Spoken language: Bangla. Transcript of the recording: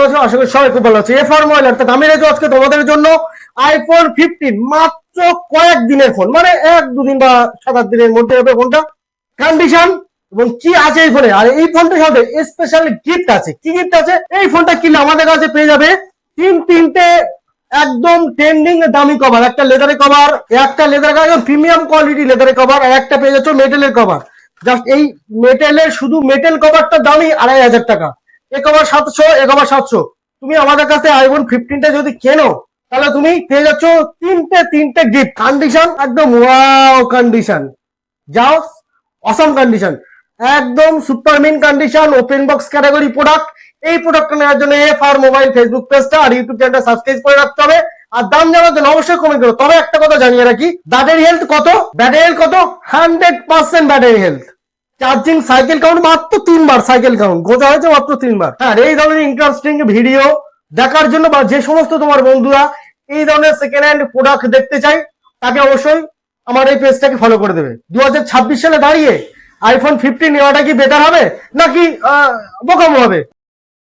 আছো? আশা করি সবাই খুব ভালো আছে। এফআর মোবাইল অর্থাৎ আমি রেখে আজকে তোমাদের জন্য আইফোন 15 মাত্র কয়েক দিনের ফোন, মানে 1-2 দিন বা 7-8 দিনের মধ্যে হবে ফোনটা। কন্ডিশন এবং কি আছে এই ফোনে, আর এই ফোনটার সাথে স্পেশাল গিফট আছে। কি গিফট আছে? এই ফোনটা কিনলে আমাদের কাছে পেয়ে যাবে তিনটে একদম ট্রেন্ডিং দামি কভার, একটা লেদারের কভার, একটা লেদার কভার প্রিমিয়াম কোয়ালিটি লেদারের কভার, আর একটা পেয়ে যাচ্ছ মেটেলের কভার। জাস্ট এই মেটেলের শুধু মেটেল কভারটা দামই 2500 টাকা। এ কভার 700, এ কভার 700। তুমি আমাদের কাছে আইফোন 15টা যদি কেনো তাহলে তুমি পেয়ে যাচ্ছ তিনটে গিফট। কন্ডিশন একদম ওয়াও কন্ডিশন, যাও অসম কন্ডিশন, একদম super mint condition, open box category product. এই প্রোডাক্টটা নেওয়ার জন্য এফআর মোবাইল ফেসবুক পেজটা আর ইউটিউব চ্যানেলটা সাবস্ক্রাইব করে রাখতে হবে। আর দাম জানার জন্য অবশ্যই কমেন্ট করো। তবে একটা কথা জানিয়ে রাখি, ব্যাটারি হেলথ কত? ব্যাটারি হেলথ কত? 100% battery health. Charging cycle count মাত্র 3 বার, সাইকেল কাউন্ট গোজা হয়েছে মাত্র 3 বার। হ্যাঁ, এই ধরনের ইন্টারেস্টিং ভিডিও দেখার জন্য বা যে সমস্ত তোমার বন্ধুরা এই ধরনের সেকেন্ড হ্যান্ড প্রোডাক্ট দেখতে চাই, তাকে অবশ্যই আমার এই পেজটাকে ফলো করে দেবে। 2026 সালে দাঁড়িয়ে আইফোন 15 নেওয়াটা কি বেটার হবে নাকি বোকামো হবে?